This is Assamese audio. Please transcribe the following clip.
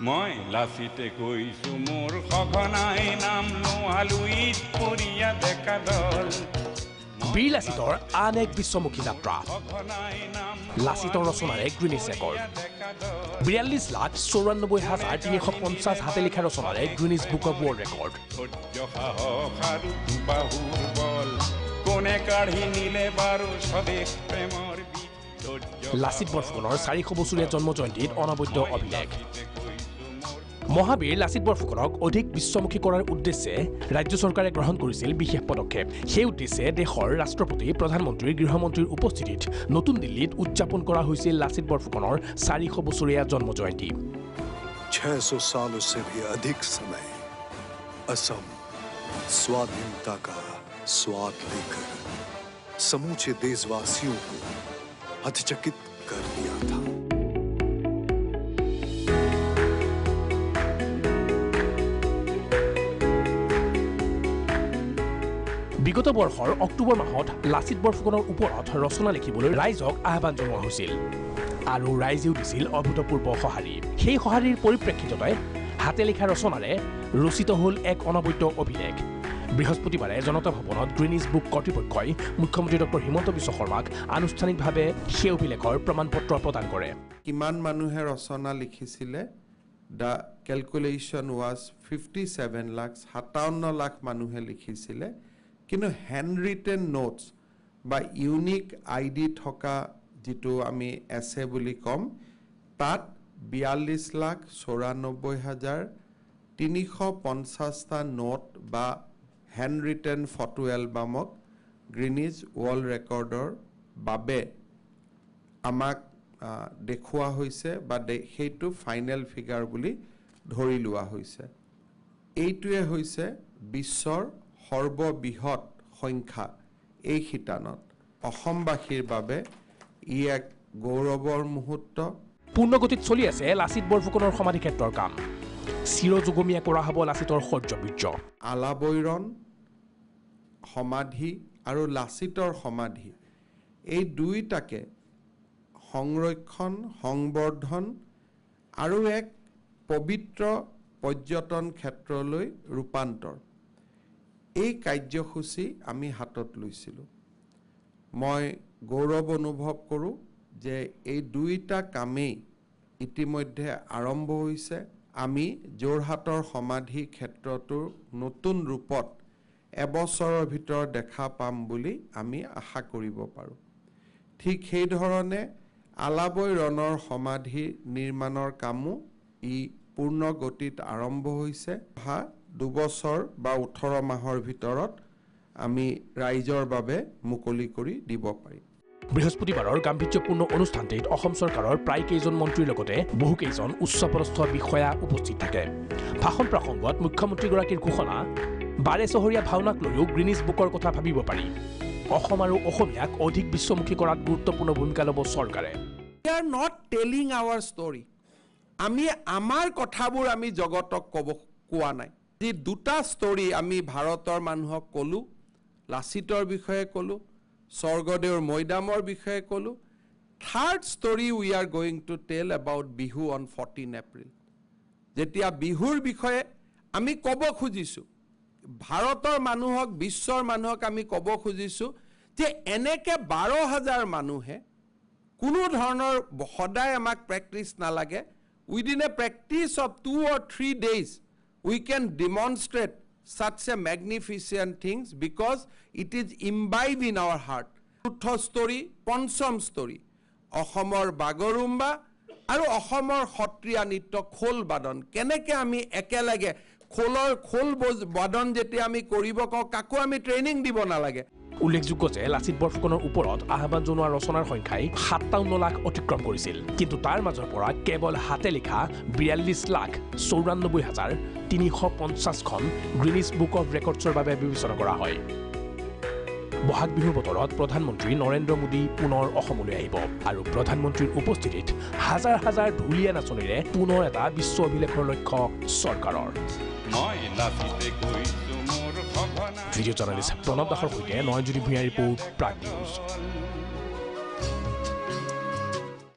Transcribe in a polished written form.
মই লাচিতে কৈছো মোৰ সঘনাই নাম লোহালুইত পৰিয়া ডেকা দল বীৰ লাচিতৰ আন এক বিশ্বমুখী যাত্ৰা লাচিতৰ ৰচনাৰে গ্ৰীনিছ ৰেকৰ্ড ৪২,৯৪,৩৫০ হাতে লিখা ৰচনাৰে গ্ৰীনিছ বুক অৱ ৱৰ্ল্ড ৰেকৰ্ড কোনে কাঢ়ি নিলে বাৰু স্বদেশ প্ৰেমৰ লাচিত বৰফুকনৰ ৪০০ বছৰীয়া জন্ম জয়ন্তীত অনবদ্য অভিলেখ মহাবীৰ লাচিত বৰফুকনক অধিক বিশ্বমুখী কৰাৰ উদ্দেশ্যে ৰাজ্য চৰকাৰে গ্ৰহণ কৰিছিল বিশেষ পদক্ষেপ সেই উদ্দেশ্যে দেশৰ ৰাষ্ট্ৰপতি প্ৰধানমন্ত্ৰী গৃহমন্ত্ৰীৰ উপস্থিতিত নতুন দিল্লীত উদযাপন কৰা হৈছিল লাচিত বৰফুকনৰ ৪০০ বছৰীয়া জন্ম জয়ন্তী 600 सालों से भी अधिक समय असम स्वाधीनता का स्वाद लेकर समूचे देशवासियों को हतचकित कर दिया था বিগত বৰ্ষৰ অক্টোবৰ মাহত লাচিত বৰফুকনৰ ওপৰত ৰচনা লিখিবলৈ ৰাইজক আহ্বান জনোৱা হৈছিল আৰু ৰাইজেও দিছিল অভূতপূৰ্ব সঁহাৰি সেই সঁহাৰিৰ পৰিপ্ৰেক্ষিততে হাতে লিখা ৰচনাৰে ৰচিত হ'ল এক অনবদ্য অভিলেখ বৃহস্পতিবাৰে জনতা ভৱনত গ্ৰীনিছ বুক কৰ্তৃপক্ষই মুখ্যমন্ত্ৰী ডক্টৰ হিমন্ত বিশ্ব শৰ্মাক আনুষ্ঠানিকভাৱে সেই অভিলেখৰ প্ৰমাণপত্ৰ প্ৰদান কৰে কিমান মানুহে ৰচনা লিখিছিলে the calculation was 57 lakh 57 lakh মানুহে লিখিছিলে কিন্তু হ্যান্ড রিটেন নোটস বা ইউনিক আইডি থকা যেটো আমি এছে বুলি কম তাত ৪২,৯৪,৩৫০টা নোট বা হ্যান্ড রিটেন ফটো এলবামক গ্ৰীনিছ ৱৰ্ল্ড ৰেকৰ্ডৰ বাবে আমাক দেখুওৱা হৈছে বা সেইটো ফাইনেল ফিগাৰ বুলি ধৰি লোৱা হৈছে এইটোৱে হৈছে বিশ্বৰ সৰ্ববৃহৎ সংখ্যা এই শিতানত অসমবাসীৰ বাবে ই এক গৌৰৱৰ মুহূৰ্ত পূৰ্ণগতিত চলি আছে লাচিত বৰফুকনৰ সমাধি ক্ষেত্ৰৰ কাম চিৰযুগমীয়া কৰা হ'ব লাচিতৰ শৌৰ্যবীৰ্য আলাবৈৰণ সমাধি আৰু লাচিতৰ সমাধি এই দুইটাকে সংৰক্ষণ সংবৰ্ধন আৰু এক পবিত্ৰ পৰ্যটন ক্ষেত্ৰলৈ ৰূপান্তৰ এই কাৰ্যসূচী আমি হাতত লৈছিলোঁ মই গৌৰৱ অনুভৱ কৰোঁ যে এই দুইটা কামেই ইতিমধ্যে আৰম্ভ হৈছে আমি যোৰহাটৰ সমাধি ক্ষেত্ৰটোৰ নতুন ৰূপত এবছৰৰ ভিতৰত দেখা পাম বুলি আমি আশা কৰিব পাৰোঁ ঠিক সেই ধৰণে আলাবৈৰণৰ সমাধি নিৰ্মাণৰ কামো ই পূৰ্ণ গতিত আৰম্ভ হৈছে অহা 2 বছৰ বা 18 মাহৰ ভিতৰত আমি ৰাইজৰ বাবে মুকলি কৰি দিব পাৰিম বৃহস্পতিবাৰৰ গাম্ভীৰ্যপূৰ্ণ অনুষ্ঠানটিত অসম চৰকাৰৰ প্ৰায় কেইজন মন্ত্ৰীৰ লগতে বহুকেইজন উচ্চপদস্থ বিষয়া উপস্থিত থাকে ভাষণ প্ৰসংগত মুখ্যমন্ত্ৰীগৰাকীৰ ঘোষণা 12 চহৰীয়া ভাওনাক লৈও গ্ৰীনিছ বুকৰ কথা ভাবিব পাৰি অসম আৰু অসমীয়াক অধিক বিশ্বমুখী কৰাত গুৰুত্বপূৰ্ণ ভূমিকা ল'ব চৰকাৰে We are not telling our story আমি আমাৰ কথাবোৰ আমি জগতক কোৱা নাই যে দুটা ষ্টৰী আমি ভাৰতৰ মানুহক ক'লো লাচিতৰ বিষয়ে ক'লো স্বৰ্গদেউৰ মৈদামৰ বিষয়ে ক'লো third story we are going to tell about Bihu on 14 April যেতিয়া বিহুৰ বিষয়ে আমি ক'ব খুজিছোঁ ভাৰতৰ মানুহক বিশ্বৰ মানুহক আমি ক'ব খুজিছোঁ যে এনেকে 12,000 মানুহে কোনো ধৰণৰ সদায় আমাক প্ৰেক্টিছ নালাগে within a practice of 2 or 3 days we can demonstrate such a magnificent things because it is imbibed in our heart চতুৰ্থ story পঞ্চম story অসমৰ বাগৰুম্বা আৰু অসমৰ সত্ৰীয়া নৃত্য খোল বাদন কেনেকৈ আমি একেলগে খোল বাদন যেতিয়া আমি কৰিব কওঁ কাকো আমি ট্ৰেইনিং দিব নালাগে উল্লেখযোগ্য যে লাচিত বৰফুকনৰ ওপৰত আহ্বান জনোৱা ৰচনাৰ সংখ্যাই 57 লাখ অতিক্ৰম কৰিছিল কিন্তু তাৰ মাজৰ পৰা কেৱল হাতে লিখা 42,94,350খন গ্ৰীনিছ বুক অৱ ৰেকৰ্ডছৰ বাবে বিবেচনা কৰা হয় বহাগ বিহুৰ বতৰত প্ৰধানমন্ত্ৰী নৰেন্দ্ৰ মোদী পুনৰ অসমলৈ আহিব আৰু প্ৰধানমন্ত্ৰীৰ উপস্থিতিত হাজাৰ হাজাৰ ঢুলীয়া নাচনীৰে পুনৰ এটা বিশ্ব অভিলেখৰ লক্ষ্য চৰকাৰৰ ভিডিঅ' জাৰ্নেলিষ্ট প্ৰণৱ দাসৰ সৈতে নয়নজ্যোতি ভূঞাৰ ৰিপৰ্ট প্ৰাগ নিউজ